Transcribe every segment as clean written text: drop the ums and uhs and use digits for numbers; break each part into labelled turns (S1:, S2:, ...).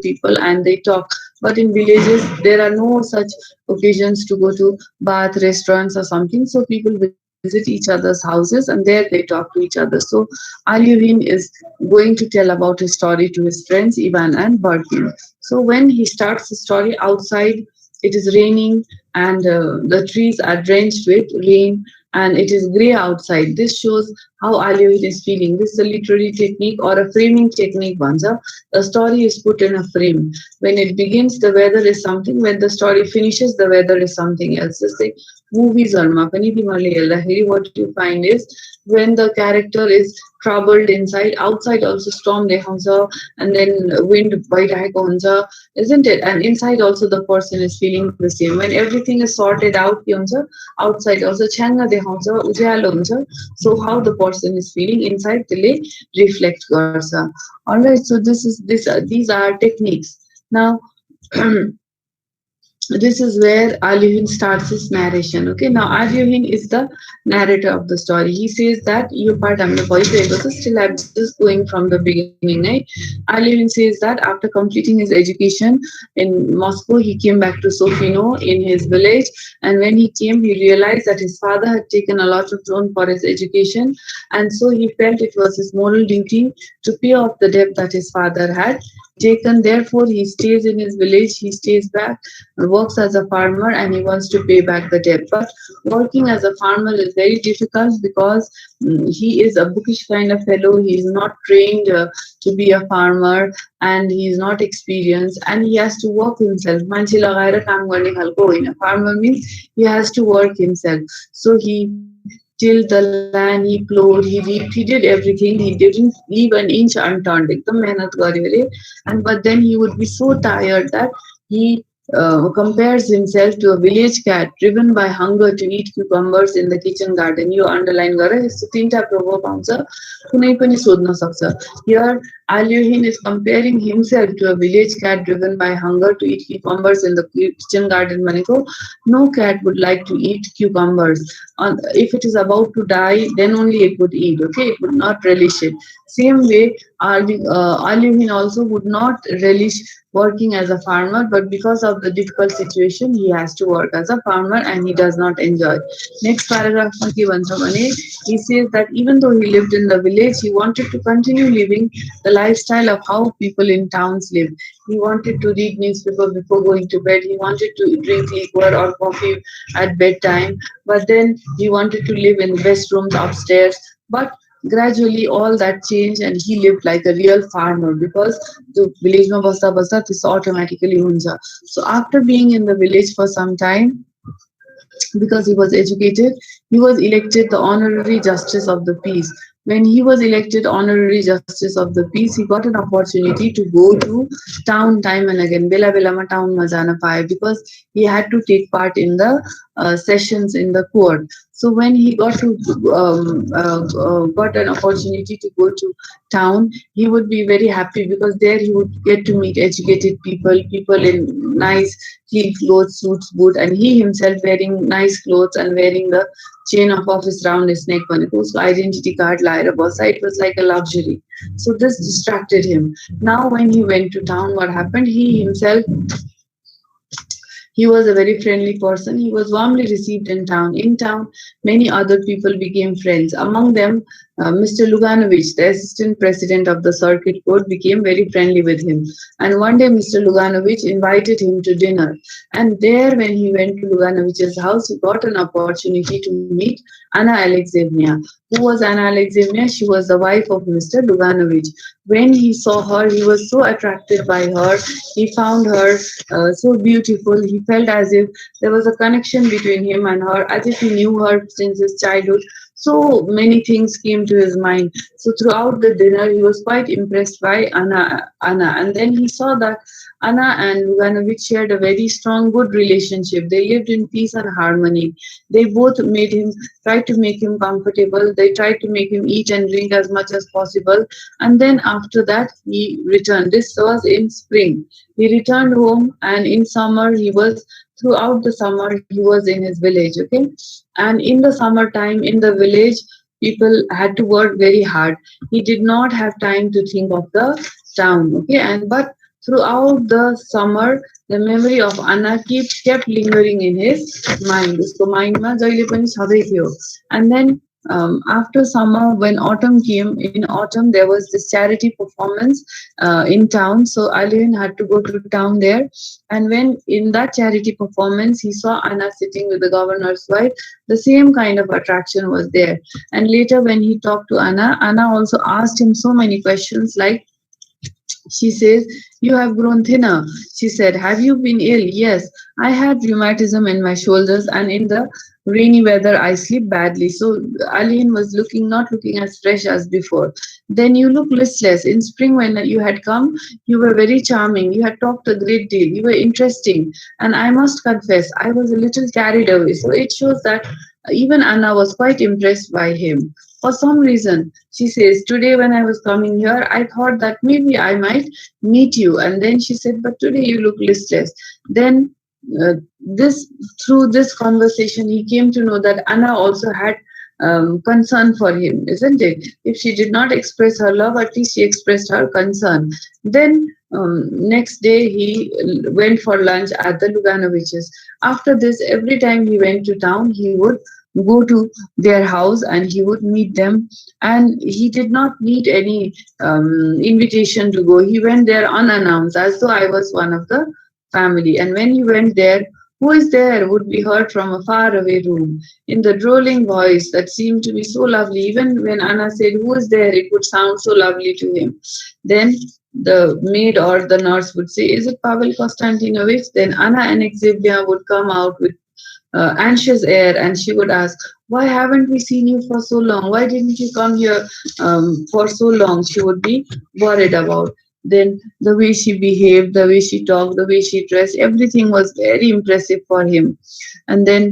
S1: people and they talk. But in villages, there are no such occasions to go to bath, restaurants, or something. So people visit each other's houses and there they talk to each other. So Aliuhin is going to tell about his story to his friends Ivan and Birkin. So when he starts the story outside, it is raining and the trees are drenched with rain and it is grey outside. This shows how Aliuhin is feeling. This is a literary technique or a framing technique. Banja. The story is put in a frame. When it begins, the weather is something. When the story finishes, the weather is something else. Just like movies or what you find is when the character is troubled inside, outside also storm देखाउँछ and then wind भइरहेको हुन्छ, isn't it? And inside also the person is feeling the same. When everything is sorted out, के हुन्छ, outside also छ्याङ्ग देखाउँछ, उज्यालो हुन्छ. So how the person is feeling inside त्यसले reflect गर्छ. Alright, so these are techniques. Now this is where Aliuhin starts his narration. Okay, now Aliuhin is the narrator of the story. He says that you part I'm still I'm just going from the beginning. Right? Aliuhin says that after completing his education in Moscow, he came back to Sofino in his village, and when he came, he realized that his father had taken a lot of loan for his education, and so he felt it was his moral duty to pay off the debt that his father had taken. Therefore, he stays in his village, he stays back, works as a farmer, and he wants to pay back the debt. But working as a farmer is very difficult because he is a bookish kind of fellow. He is not trained to be a farmer and he is not experienced and he has to work himself. मान्छे लगाएर काम गर्ने खालको होइन. Farmer means he has to work himself. So he tilled the land, he plowed, he reaped, he did everything. He didn't leave an inch unturned. एकदम मेहनत गर्यो अरे. And but then he would be so tired that he compares himself to a village cat driven by hunger to eat cucumbers in the kitchen garden. You underline गरेर यस्तो तीनटा proverb आउँछ, कुनै पनि सोध्न सक्छ. Here Aliuhin is comparing himself to a village cat driven by hunger to eat cucumbers in the kitchen garden. भनेको no cat would like to eat cucumbers. If it is about to die, then only it would eat. Okay, it would not relish it. Same way, Aliuhin also would not relish working as a farmer, but because of the difficult situation, he has to work as a farmer and he does not enjoy. Next paragraph, he says that even though he lived in the village, he wanted to continue living the lifestyle of how people in towns live. He wanted to read newspaper before going to bed. He wanted to drink liquor or coffee at bedtime, but then he wanted to live in the best rooms upstairs. But gradually all that changed and he lived like a real farmer because the village ma basta basta this automatically huncha. So after being in the village for some time, because he was educated, he was elected the honorary justice of the peace. When he was elected honorary justice of the peace, he got an opportunity to go to town time and again. Bela bela ma town ma jana paye because he had to take part in the sessions in the court. So when he got an opportunity to go to town, he would be very happy because there he would get to meet educated people, people in nice clean clothes, suits, boot, and he himself wearing nice clothes and wearing the chain of office round his neck. So identity card laera basa. It was like a luxury. So this distracted him. Now when he went to town, what happened? He was a very friendly person. He was warmly received in town. In town, many other people became friends. Among them, Mr. Luganovich, the assistant president of the circuit court, became very friendly with him. And one day, Mr. Luganovich invited him to dinner. And there, when he went to Luganovich's house, he got an opportunity to meet Anna Alexeyevna. Who was Anna Alexeyevna? She was the wife of Mr. Luganovich. When he saw her, he was so attracted by her. He found her so beautiful. He felt as if there was a connection between him and her, as if he knew her since his childhood. So many things came to his mind. So throughout the dinner, he was quite impressed by Anna. And then he saw that Anna and Luganovich shared a very strong, good relationship. They lived in peace and harmony. They both tried to make him comfortable. They tried to make him eat and drink as much as possible. And then after that, he returned. This was in spring. He returned home, and in summer, throughout the summer, he was in his village, okay? And in the summertime, in the village, people had to work very hard. He did not have time to think of the town, okay? But Throughout the summer, the memory of Anna kept lingering in his mind. उसको mind मा जहिले पनि छँदै थियो. And then after summer, when autumn came, in autumn there was this charity performance in town. So Alvin had to go to town there, and when in that charity performance he saw Anna sitting with the governor's wife, the same kind of attraction was there. And later when he talked to Anna, Anna also asked him so many questions like, she says, "You have grown thinner." She said, "Have you been ill?" "Yes, I had rheumatism in my shoulders, and in the rainy weather I sleep badly." So Aline was not looking as fresh as before. "Then you look listless. In spring, when you had come, you were very charming. You had talked a great deal. You were interesting. And I must confess, I was a little carried away." So it shows that even Anna was quite impressed by him. For some reason, she says, "Today when I was coming here, I thought that maybe I might meet you." And then she said, "But today you look listless." Then this through this conversation, he came to know that Anna also had concern for him, isn't it? If she did not express her love, at least she expressed her concern. Then next day he went for lunch at the Luganoviches. After this, every time he went to town, he would go to their house and he would meet them, and he did not need any invitation to go. He went there unannounced, as though I was one of the family. And when he went there, "Who is there?" would be heard from a faraway room in the drolling voice that seemed to be so lovely. Even when Anna said, "Who is there?" it would sound so lovely to him. Then the maid or the nurse would say, "Is it Pavel Konstantinovich?" Then Anna Alexeyevna would come out with anxious air, and she would ask, "Why haven't we seen you for so long? Why didn't you come here for so long?" She would be worried about. Then the way she behaved, the way she talked, the way she dressed, everything was very impressive for him. And then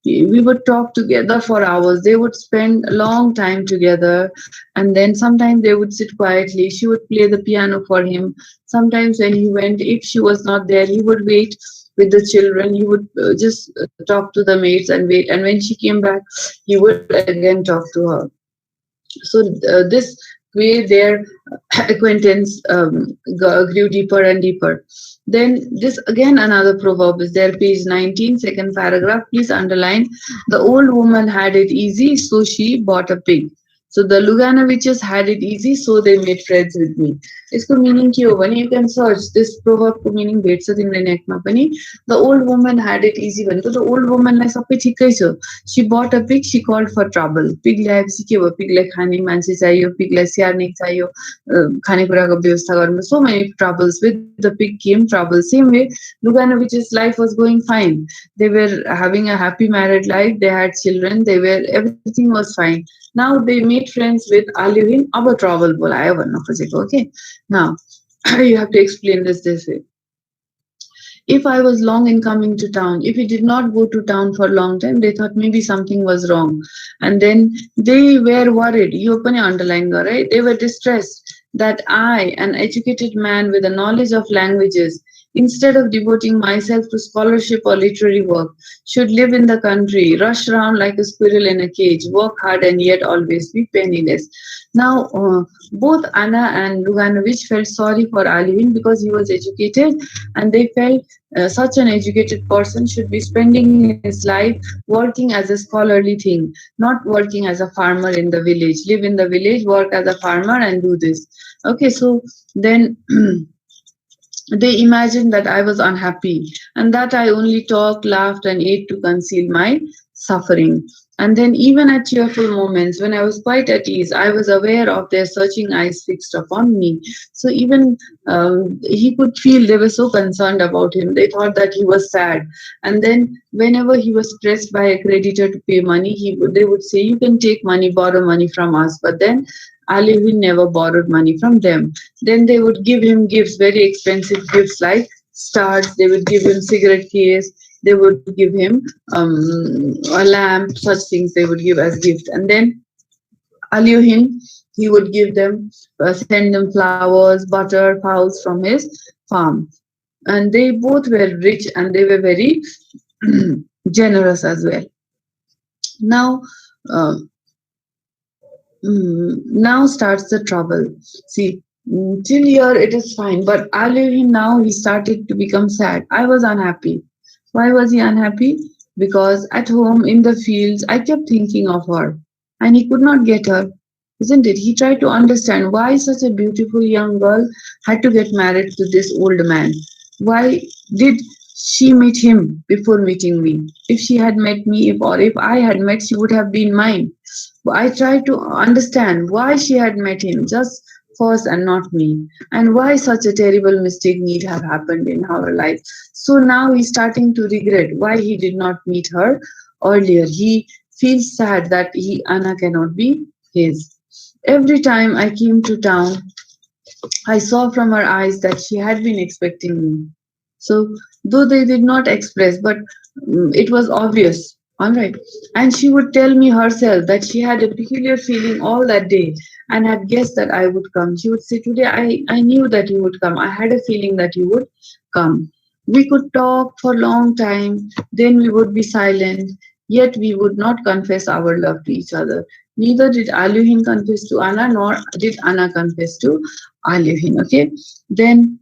S1: we would talk together for hours. They would spend a long time together, and then sometimes they would sit quietly. She would play the piano for him. Sometimes when he went, if she was not there, he would wait with the children. He would just talk to the maids and wait. And when she came back, he would again talk to her. So this way their acquaintance grew deeper and deeper. Then this again another proverb is there, page 19, second paragraph. Please underline. "The old woman had it easy, so she bought a pig." So the Luganoviches had it easy, so they made friends with me. यसको meaning के हो भने, you can search this proverb को meaning भेट्छ तिमीले नेटमा पनि. The old woman had it easy भनेको the old woman लाई सबै ठिकै छ. She bought a pig, she called for trouble. Pig ल्याएपछि के भयो, pigलाई खाने मान्छे चाहियो, pigलाई स्याहार्ने चाहियो, खानेकुराको व्यवस्था गर्नु. So many troubles. With the pig came trouble. Same way, Luganovich's life was going fine. They were having a happy married life. They had children. Everything was fine. Now they made friends with Alvin. अब trouble बोलायो भन्न खोजेको. Okay. Now you have to explain this way. If I was long in coming to town, if he did not go to town for a long time, they thought maybe something was wrong. And then they were worried. You पनि underline gar, right? They were distressed that I, an educated man with a knowledge of languages, instead of devoting myself to scholarship or literary work, should live in the country, rush around like a squirrel in a cage, work hard and yet always be penniless. Now, both Anna and Luganovich felt sorry for Alvin because he was educated, and they felt such an educated person should be spending his life working as a scholarly thing, not working as a farmer in the village. Live in the village, work as a farmer, and do this. Okay, so then they imagined that I was unhappy and that I only talked, laughed, and ate to conceal my suffering. And then, even at cheerful moments when I was quite at ease, I was aware of their searching eyes fixed upon me. So, even he could feel they were so concerned about him. They thought that he was sad. And then, whenever he was pressed by a creditor to pay money, they would say, "You can take money, borrow money from us." But then, Alvin never borrowed money from them. Then they would give him gifts, very expensive gifts like stars. They would give him cigarette case. They would give him a lamp, such things they would give as gift. And then Alyuhin, he would give them, send them flowers, butter, fowls from his farm. And they both were rich and they were very generous as well. Now, uh, now starts the trouble. See, Till here it is fine, but Aluhin now he started to become sad. I was unhappy. Why was he unhappy? Because at home in the fields I kept thinking of her and he could not get her. Isn't it? He tried to understand why such a beautiful young girl had to get married to this old man. Why did she meet him before meeting me? If she had met me, if I had met, she would have been mine. I tried to understand why she had met him just first and not me, and why such a terrible mistake need have happened in her life. So now he's starting to regret why he did not meet her earlier. He feels sad that Anna cannot be his. Every time I came to town, I saw from her eyes that she had been expecting me. So, though they did not express, but it was obvious. All right. And she would tell me herself that she had a peculiar feeling all that day and had guessed that I would come. She would say, today I knew that you would come. I had a feeling that you would come. We could talk for a long time, then we would be silent, yet we would not confess our love to each other. Neither did Aluhin confess to Anna, nor did Anna confess to Aluhin. Okay. Then,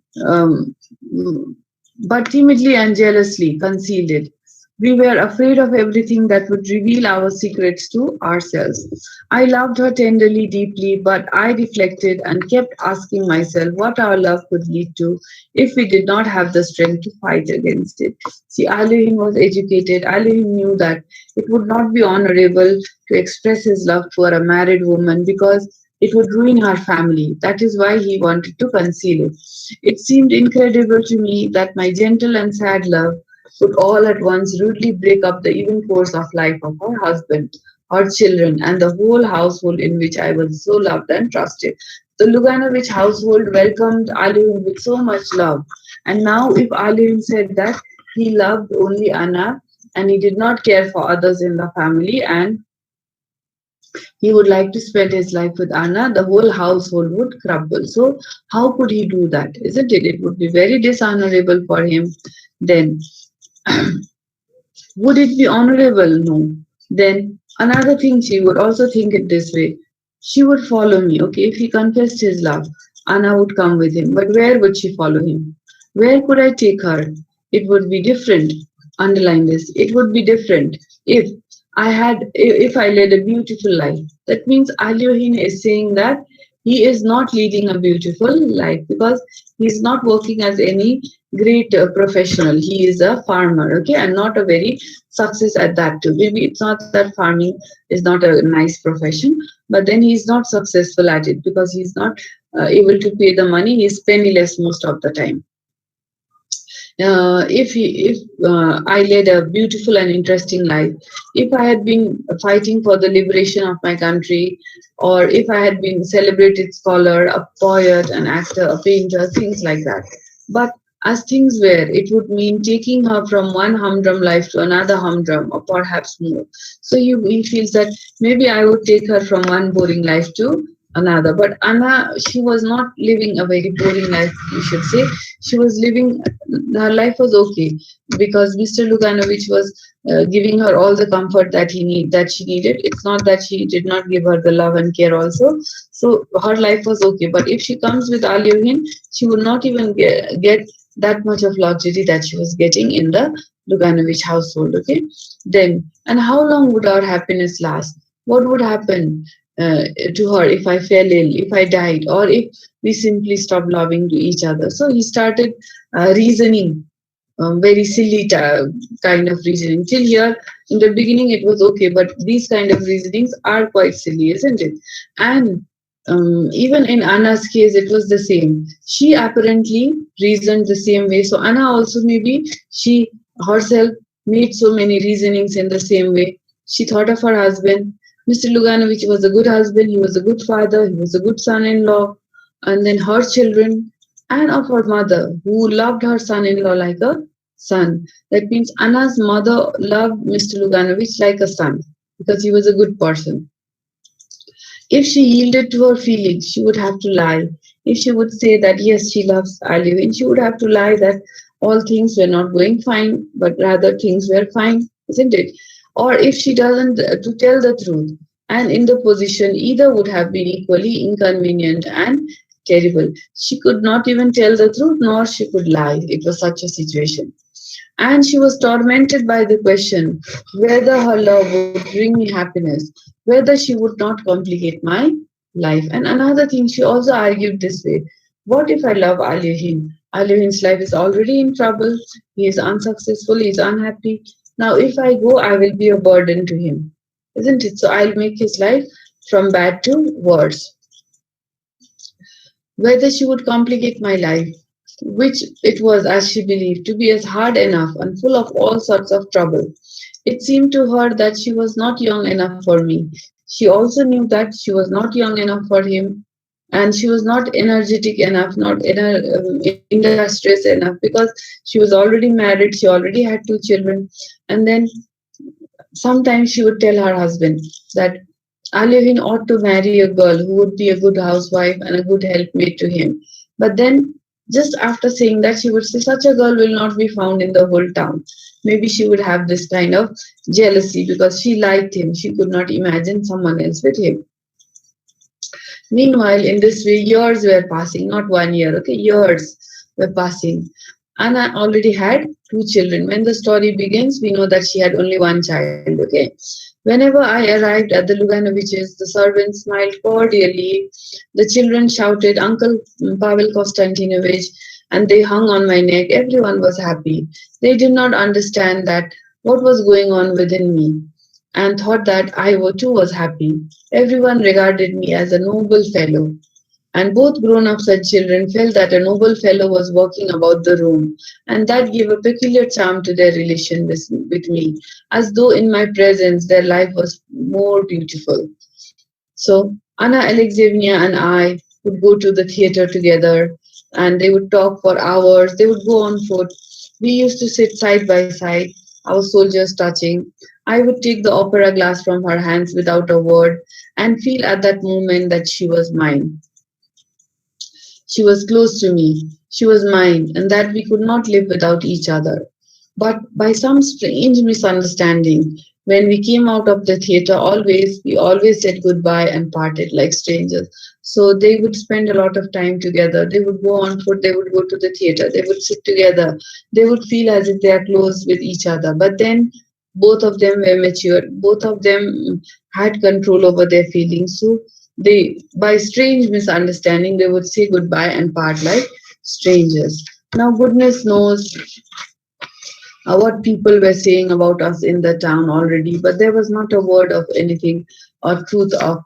S1: but timidly and jealously concealed it. We were afraid of everything that would reveal our secrets to ourselves. I loved her tenderly, deeply, but I reflected and kept asking myself what our love could lead to if we did not have the strength to fight against it. See, Aluhin was educated. Aluhin knew that it would not be honorable to express his love for a married woman because it would ruin her family. That is why he wanted to conceal it. It seemed incredible to me that my gentle and sad love could all at once rudely break up the even course of life of her husband, her children, and the whole household in which I was so loved and trusted. The Luganovich household welcomed Alin with so much love. And now, if Alin said that he loved only Anna and he did not care for others in the family and he would like to spend his life with Anna, the whole household would crumble. So, how could he do that? Isn't it? It would be very dishonorable for him then. Would it be honorable? No. Then another thing, she would also think it this way. She would follow me, okay? If he confessed his love, Anna would come with him. But where would she follow him? Where could I take her? It would be different. Underline this. It would be different if if I led a beautiful life. That means Aliohin is saying that he is not leading a beautiful life because he is not working as any great professional. He is a farmer, okay, and not a very success at that too. Maybe it's not that farming is not a nice profession, but then he is not successful at it because he's not able to pay the money. He's penniless most of the time. If I led a beautiful and interesting life, if I had been fighting for the liberation of my country, or if I had been celebrated scholar, a poet, an actor, a painter, things like that. But as things were, it would mean taking her from one humdrum life to another humdrum, or perhaps more. So he feels that maybe I would take her from one boring life to another. But Anna, she was not living a very boring life, you should say. She was living, her life was okay because Mr. Luganovich was giving her all the comfort that she needed. It's not that she did not give her the love and care also. So her life was okay. But if she comes with Alyoshin, she would not even get that much of luxury that she was getting in the Luganovich household. Okay, then and how long would our happiness last? What would happen to her if I fell ill, if I died, or if we simply stopped loving to each other? So he started reasoning, very silly kind of reasoning. Till here, in the beginning, it was okay, but these kind of reasonings are quite silly, isn't it? And even in Anna's case, it was the same. She apparently reasoned the same way. So Anna also maybe she herself made so many reasonings in the same way. She thought of her husband. Mr. Luganovich was a good husband. He was a good father. He was a good son-in-law. And then her children and of her mother, who loved her son-in-law like a son. That means Anna's mother loved Mr. Luganovich like a son because he was a good person. If she yielded to her feelings, she would have to lie. If she would say that yes, she loves Alvin, she would have to lie that all things were not going fine, but rather things were fine, isn't it? Or if she doesn't, to tell the truth, and in the position, either would have been equally inconvenient and terrible. She could not even tell the truth, nor she could lie. It was such a situation. And she was tormented by the question whether her love would bring me happiness, whether she would not complicate my life. And another thing, she also argued this way: what if I love Alyuhin? Alyuhin's life is already in trouble. He is unsuccessful, he is unhappy. Now, if I go, I will be a burden to him, isn't it? So I'll make his life from bad to worse. Whether she would complicate my life, which it was, as she believed, to be as hard enough and full of all sorts of trouble. It seemed to her that she was not young enough for me. She also knew that she was not young enough for him, and she was not energetic enough, not industrious enough, because she was already married, she already had two children. And then sometimes she would tell her husband that Alyovin ought to marry a girl who would be a good housewife and a good helpmate to him. But then, just after saying that, she would say, such a girl will not be found in the whole town. Maybe she would have this kind of jealousy because she liked him. She could not imagine someone else with him. Meanwhile, in this way, years were passing, not 1 year, okay, years were passing. Anna already had two children. When the story begins, we know that she had only one child, okay. Whenever I arrived at the Luganoviches, the servants smiled cordially. The children shouted, Uncle Pavel Konstantinovich, and they hung on my neck. Everyone was happy. They did not understand that what was going on within me and thought that I too was happy. Everyone regarded me as a noble fellow. And both grown ups and children felt that a noble fellow was walking about the room, and that gave a peculiar charm to their relation with me, as though in my presence their life was more beautiful. So, Anna Alexeyevna and I would go to the theater together, and they would talk for hours. They would go on foot. We used to sit side by side, our soldiers touching. I would take the opera glass from her hands without a word and feel at that moment that she was mine. She was close to me, she was mine, and that we could not live without each other. But by some strange misunderstanding, when we came out of the theater, we always said goodbye and parted like strangers. So they would spend a lot of time together. They would go on foot, they would go to the theater, they would sit together. They would feel as if they are close with each other. But then both of them were mature, both of them had control over their feelings. So they, by strange misunderstanding, they would say goodbye and part like strangers. Now, goodness knows what people were saying about us in the town already, but there was not a word of anything or truth of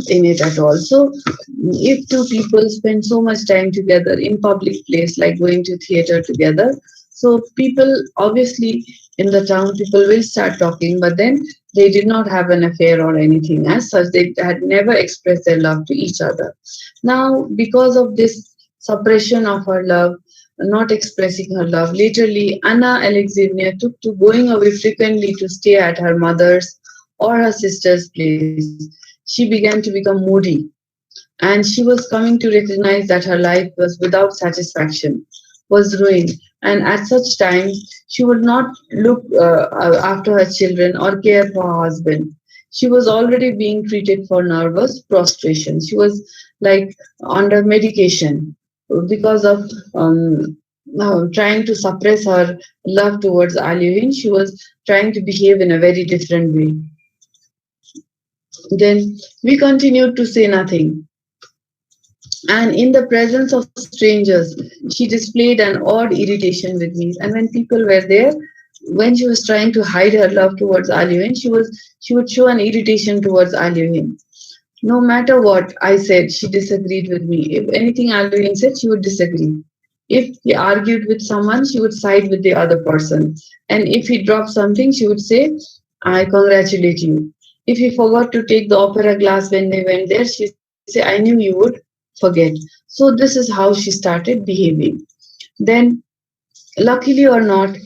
S1: in it at all. So, if two people spend so much time together in public place, like going to theater together, so people obviously in the town people will start talking, but then they did not have an affair or anything as such. They had never expressed their love to each other. Now, because of this suppression of her love, not expressing her love, laterly Anna Alexeyevna took to going away frequently to stay at her mother's or her sister's place. She began to become moody, and she was coming to recognize that her life was without satisfaction, was ruined, and at such times she would not look after her children or care for her husband. She was already being treated for nervous prostration. She was like under medication because of trying to suppress her love towards Alyovin. She was trying to behave in a very different way. Then we continued to say nothing. And in the presence of strangers, she displayed an odd irritation with me. And when people were there, when she was trying to hide her love towards Alyovin, she would show an irritation towards Alyovin. No matter what I said, she disagreed with me. If anything Alyovin said, she would disagree. If he argued with someone, she would side with the other person. And if he dropped something, she would say, I congratulate you. If he forgot to take the opera glass when they went there, she'd say, I knew you would forget. So this is how she started behaving. Then, luckily or not,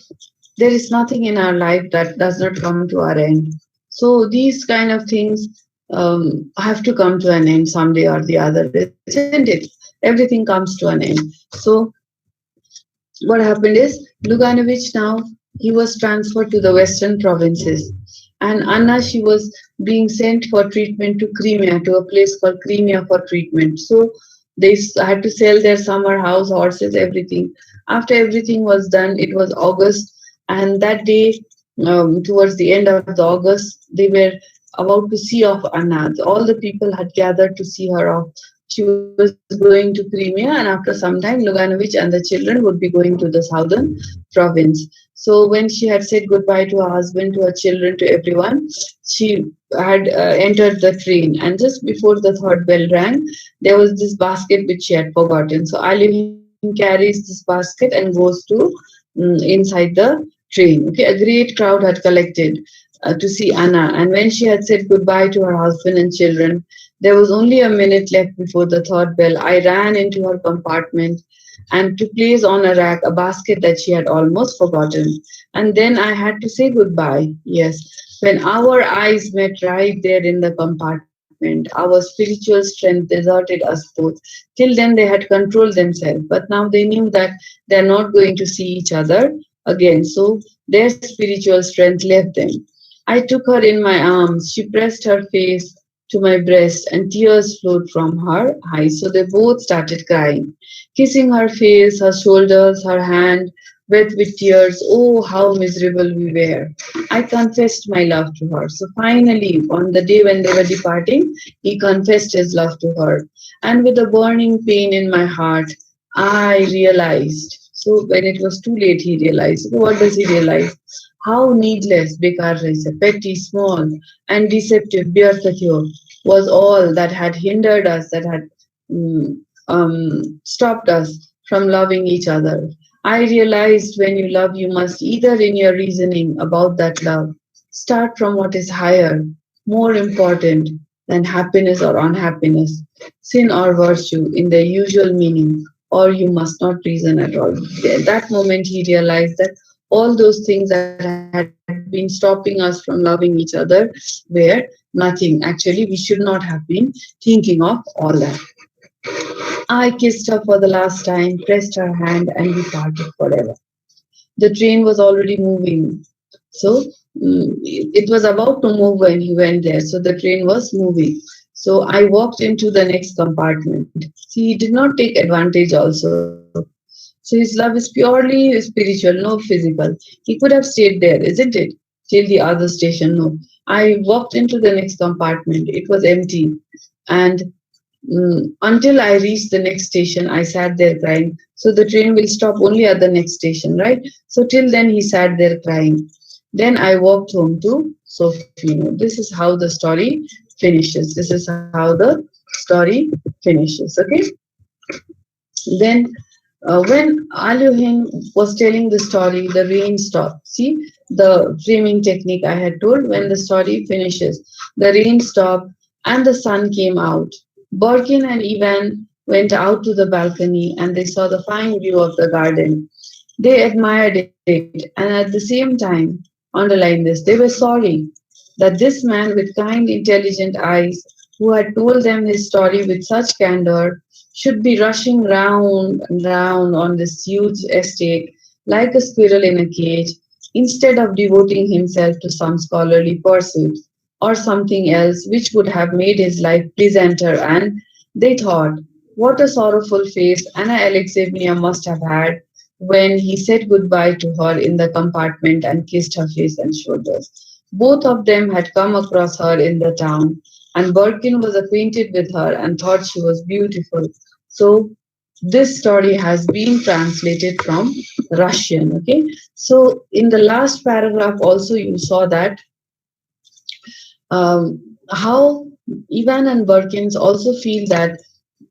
S1: there is nothing in our life that does not come to our end. So these kind of things have to come to an end someday or the other, isn't it? Everything comes to an end. So what happened is Luganovich now he was transferred to the western provinces, and Anna she was being sent for treatment to Crimea, to a place called Crimea for treatment. So They had to sell their summer house, horses, everything. After everything was done, it was August, and that day, towards the end of the August, they were about to see off Anna. All the people had gathered to see her off. She was going to Crimea, and after some time, Luganovich and the children would be going to the southern province. So when she had said goodbye to her husband, to her children, to everyone, she had entered the train. And just before the third bell rang, there was this basket which she had forgotten. So Alihin carries this basket and goes to inside the train. Okay, a great crowd had collected to see Anna. And when she had said goodbye to her husband and children, there was only a minute left before the third bell. I ran into her compartment and to place on a rack a basket that she had almost forgotten. And then I had to say goodbye. Yes, when our eyes met right there in the compartment, our spiritual strength deserted us both. Till then, they had controlled themselves, but now they knew that they're not going to see each other again. So their spiritual strength left them. I took her in my arms. She pressed her face to my breast, and tears flowed from her eyes. So they both started crying, kissing her face, her shoulders, her hand, wet with tears. Oh, how miserable we were. I confessed my love to her. So finally, on the day when they were departing, he confessed his love to her. And with a burning pain in my heart, I realized. So when it was too late, he realized. What does he realize? How needless, bekar raise, petty, small, and deceptive Byarsakyo was all that had hindered us, that had mm, stopped us from loving each other. I realized when you love, you must either in your reasoning about that love start from what is higher, more important than happiness or unhappiness, sin or virtue in their usual meaning, or you must not reason at all. At that moment, he realized that all those things that had been stopping us from loving each other were nothing. Actually, we should not have been thinking of all that. I kissed her for the last time, pressed her hand, and we parted forever. The train was already moving. So it was about to move when he went there. So the train was moving. So I walked into the next compartment. See, he did not take advantage also. So his love is purely spiritual, no physical. He could have stayed there, isn't it? Till the other station. No. I walked into the next compartment. It was empty. And until I reached the next station, I sat there crying. So the train will stop only at the next station, right? So till then, he sat there crying. Then I walked home to Sofino. This is how the story finishes. This is how the story finishes. Okay. Then, when Aluhin was telling the story, the rain stopped. See the framing technique I had told. When the story finishes, the rain stopped and the sun came out. Borkin and Ivan went out to the balcony and they saw the fine view of the garden. They admired it and at the same time, underline this, they were sorry that this man with kind, intelligent eyes, who had told them his story with such candor, should be rushing round and round on this huge estate like a squirrel in a cage, instead of devoting himself to some scholarly pursuit or something else which would have made his life pleasanter. And they thought, what a sorrowful face Anna Alexeyevna must have had when he said goodbye to her in the compartment and kissed her face and shoulders. Both of them had come across her in the town, and Birkin was acquainted with her and thought she was beautiful. So this story has been translated from Russian. Okay, so in the last paragraph also you saw that how Ivan and Birkins also feel that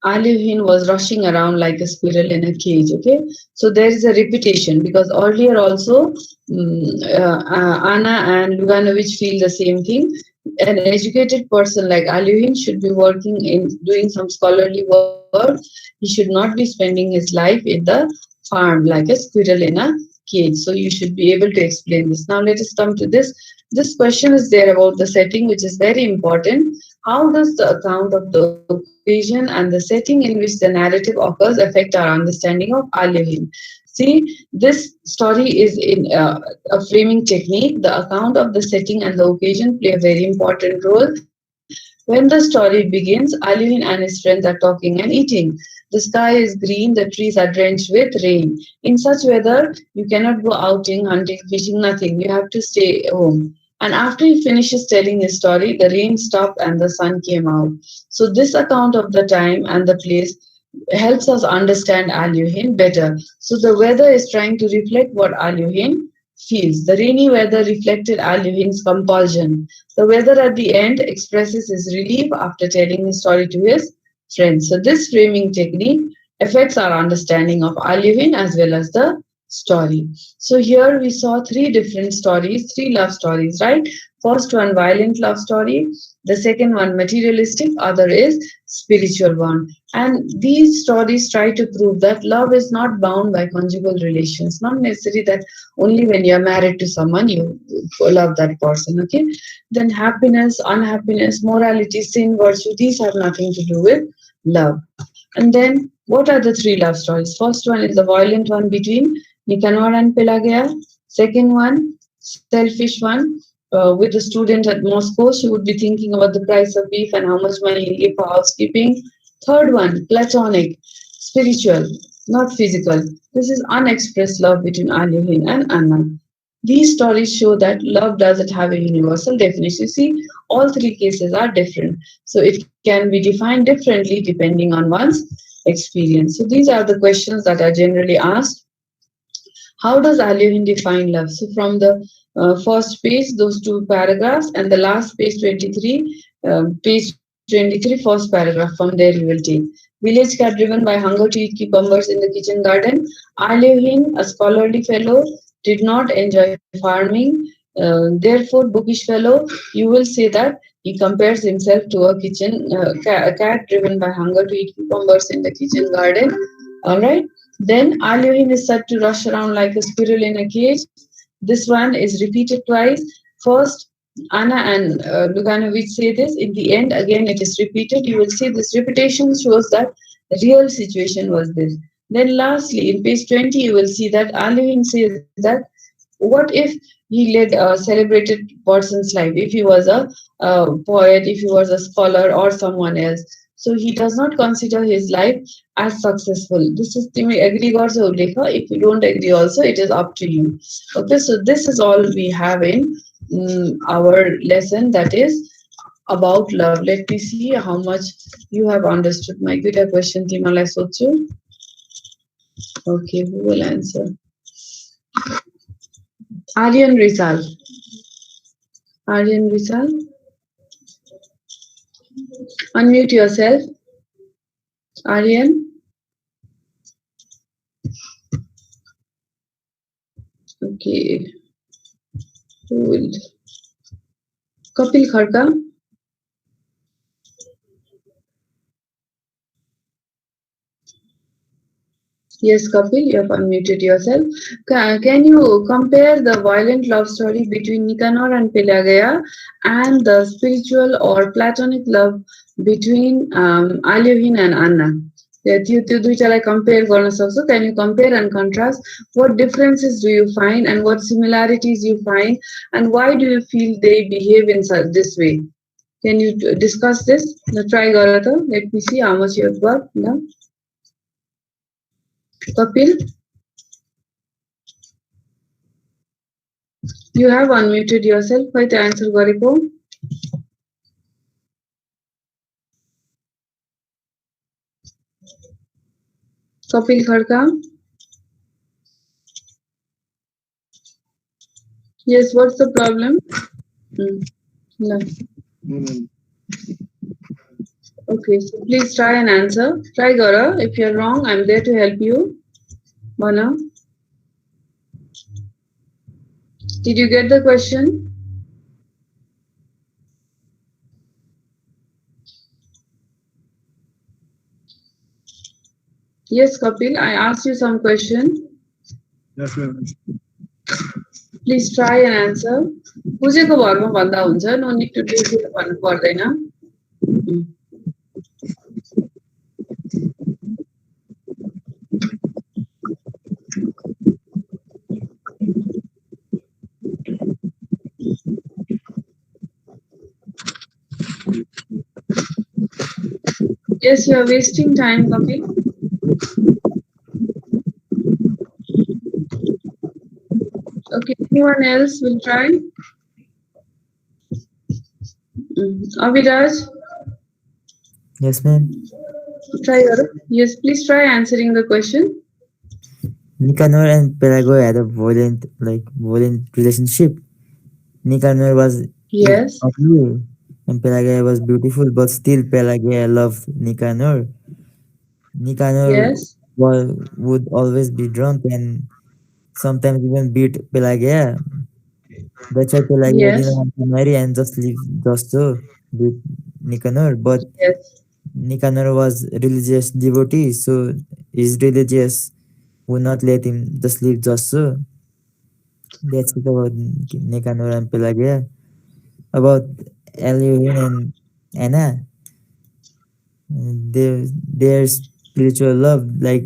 S1: Alevin was rushing around like a squirrel in a cage. Okay, so there is a repetition because earlier also Anna and Luganovich feel the same thing. An educated person like Alevin should be working in doing some scholarly work. He should not be spending his life in the farm like a squirrel in a cage. So you should be able to explain this. Now let us come to this. This question is there about the setting, which is very important. How does the account of the occasion and the setting in which the narrative occurs affect our understanding of Alevin? See, this story is in a framing technique. The account of the setting and the occasion play a very important role When the story begins, Alvin and his friends are talking and eating. The sky is green, the trees are drenched with rain. In such weather, you cannot go outing, hunting, fishing, nothing. You have to stay home. And after he finishes telling his story, the rain stopped and the sun came out. So, this account of the time and the place helps us understand Aluhin better. So, the weather is trying to reflect what Aluhin feels. The rainy weather reflected Aluhin's compulsion. The weather at the end expresses his relief after telling his story to his friends. So, this framing technique affects our understanding of Aluhin as well as the story. So, here we saw three different stories, three love stories, right? First one, violent love story. The second one, materialistic. Other is spiritual one. And these stories try to prove that love is not bound by conjugal relations. Not necessarily that only when you're married to someone you love that person. Okay, then happiness, unhappiness, morality, sin, virtue, these have nothing to do with love. And then what are the three love stories? First one is the violent one between Nicanor and Pelagia. Second one, selfish one, with a student at Moscow. She would be thinking about the price of beef and how much money he'll give for housekeeping. Third one, platonic, spiritual, not physical. This is unexpressed love between Alyoshin and Anna. These stories show that love doesn't have a universal definition. You see, all three cases are different. So it can be defined differently depending on one's experience. So these are the questions that are generally asked. How does Alyoshin define love? So from the first page, those two paragraphs, and the last page 23, page 23, first paragraph, from there you will take. Village cat driven by hunger to eat cucumbers in the kitchen garden. Alyoshin, a scholarly fellow, did not enjoy farming. Therefore, bookish fellow, you will say that he compares himself to a cat driven by hunger to eat cucumbers in the kitchen garden. All right. Then Alyoshin is said to rush around like a squirrel in a cage. This one is repeated twice. First, Anna and Luganovic say this. In the end, again, it is repeated. You will see this repetition shows that the real situation was this. Then, lastly, in page 20, you will see that Alyoshin says that what if he led a celebrated person's life, if he was a poet, if he was a scholar, or someone else? So he does not consider his life as successful. This is the agree also, Lekha. If you don't agree also, it is up to you. Okay, so this is all we have in our lesson, that is about love. Let me see how much you have understood. My good question, Timala Sochu. Okay, who will answer? Aryan Rizal. Aryan Rizal. Unmute yourself. Aryan. Okay. Who will? Kapil Kharka. Yes, Kapil, you have unmuted yourself. Can you compare the violent love story between Nicanor and Pelagia and the spiritual or platonic love between Alyoshin and Anna? त्यो त्यो दुईटालाई compare गर्न सक्छौ. Can you compare and contrast? What differences do you find and what similarities you find, and why do you feel they behave in this way? Can you discuss this? Try गर त. Let me see how much you have got now. Kapil, you have unmuted yourself. Why the answer गरेको? Kapil Kharka. Yes, what's the problem? No. Okay, so please try and answer. Try Gara. If you're wrong, I'm there to help you. Mana, did you get the question? Yes, Kapil, I asked you some question. Yes, ma'am. Please try and answer. बुझेको भरमा भन्दा हुन्छ. No need to repeat भन्नु पर्दैन. Yes, you are wasting time, Kapil. Okay, anyone else will try? Abhiraj,
S2: Yes, ma'am.
S1: try your. Yes, please try answering the question.
S2: Nicanor and Pelago had a violent relationship. Nicanor was
S1: Yes,
S2: ugly and Pelagia was beautiful, but still Pelagia loved Nicanor. Nicanor
S1: yes,
S2: would always be drunk and sometimes even beat Pelagia. That's why Pelagia didn't
S1: yes,
S2: want to marry and just live just so with Nicanor. But
S1: yes.
S2: Nicanor was religious devotee, so his religious would not let him just live just so. That's it about Nicanor and Pelagia. About Elohim and Anna, their spiritual love, like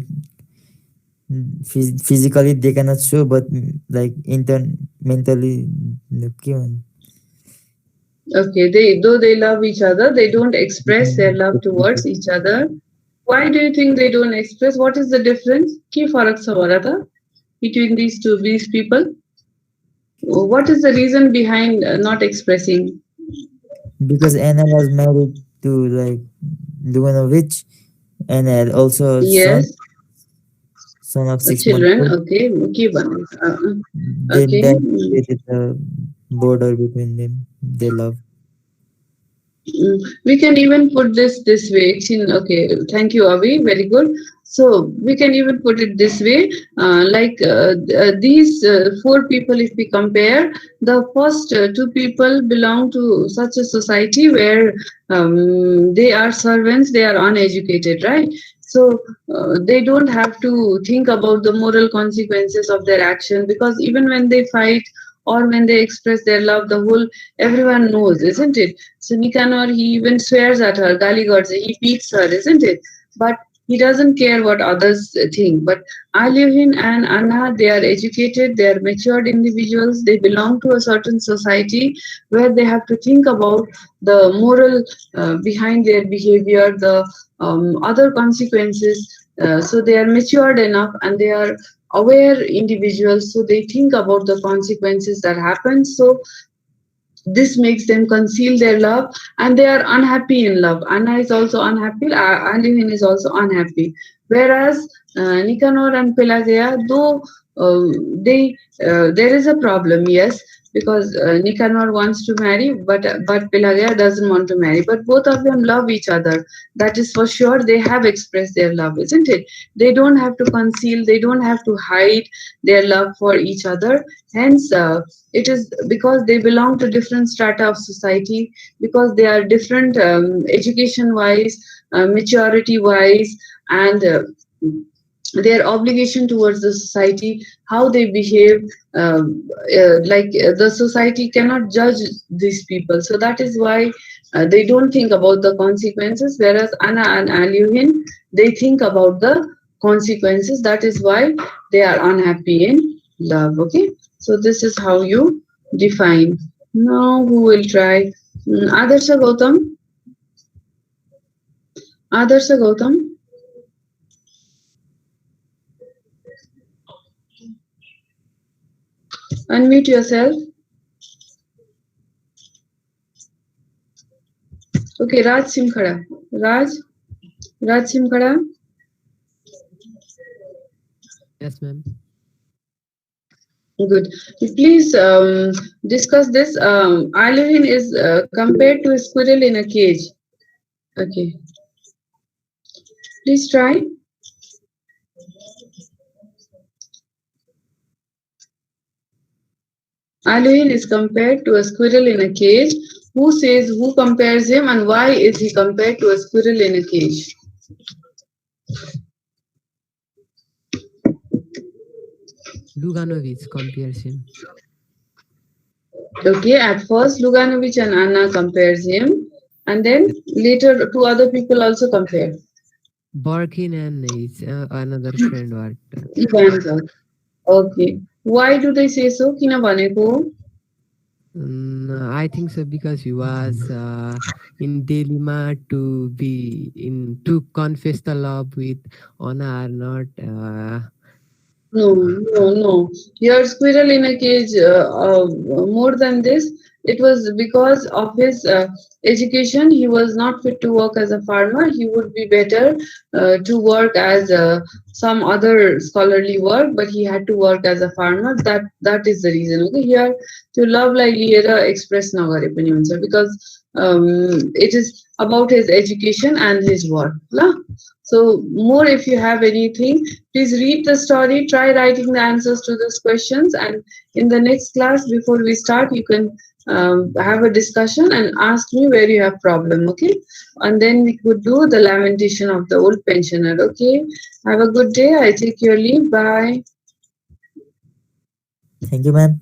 S2: physically they cannot show, but like mentally,
S1: Okay, they though they love each other, they don't express their love towards each other. Why do you think they don't express? What is the difference? Ki farak sa ho raha tha between these people? What is the reason behind not expressing?
S2: because Anna was married to like Luganovich and had also a
S1: Yes,
S2: son of 6 months
S1: children.
S2: old.
S1: Okay, ki ban.
S2: Then
S1: Okay.
S2: that created a border between them. They love.
S1: We can even put this way. Okay, thank you, Avi. Very good. So we can even put it this way, these four people. If we compare, the first two people belong to such a society where they are servants, they are uneducated, right? So they don't have to think about the moral consequences of their action, because even when they fight or when they express their love, the whole everyone knows, isn't it? So Nicanor, he even swears at her, Gali Godse, he beats her, isn't it? But he doesn't care what others think. But Aliohin and Anna, they are educated, they are matured individuals, they belong to a certain society where they have to think about the moral behind their behavior, the other consequences. So they are matured enough and they are aware individuals, so they think about the consequences that happen. So this makes them conceal their love, and they are unhappy in love. Anna is also unhappy, Alvin is also unhappy. Whereas Nicanor and Pelagia, though there is a problem, yes, because Nicanor wants to marry, but Pelagia doesn't want to marry. But both of them love each other. That is for sure. They have expressed their love, isn't it? They don't have to conceal. They don't have to hide their love for each other. Hence, it is because they belong to different strata of society, because they are different education wise, maturity wise, and their obligation towards the society, how they behave. The society cannot judge these people, so that is why they don't think about the consequences, whereas Anna and Aluhin, they think about the consequences. That is why they are unhappy in love. Okay, so this is how you define. Now who will try? Adarsha Gautam. Adarsha Gautam, unmute yourself. Okay, Raj Simkhada. Raj Simkhada.
S3: Yes, ma'am.
S1: Good. Please discuss this. Eileen is compared to a squirrel in a cage. Okay. Please try. Eileen is compared to a squirrel in a cage. Who says, who compares him, and why is he compared to a squirrel in a cage?
S3: Luganovich compares him.
S1: Okay, at first Luganovich and Anna compares him, and then later two other people also compare.
S3: Barkin and his another friend what
S1: Ivanka. Okay. Why do they say so? Kina भनेको?
S3: I think so because he was in dilemma to be in to confess the love with Anna or not.
S1: No, no, no. Your squirrel in a cage, more than this, it was because of his education. He was not fit to work as a farmer. He would be better to work as some other scholarly work, but he had to work as a farmer. That is the reason. Okay, here to love like Liera express nagare pani huncha, because it is about his education and his work. La? So more, if you have anything, please read the story, try writing the answers to these questions, and in the next class, before we start, you can have a discussion and ask me where you have problem, okay? And then we could do the lamentation of the old pensioner, okay? Have a good day. I take your leave. Bye.
S2: Thank you, ma'am.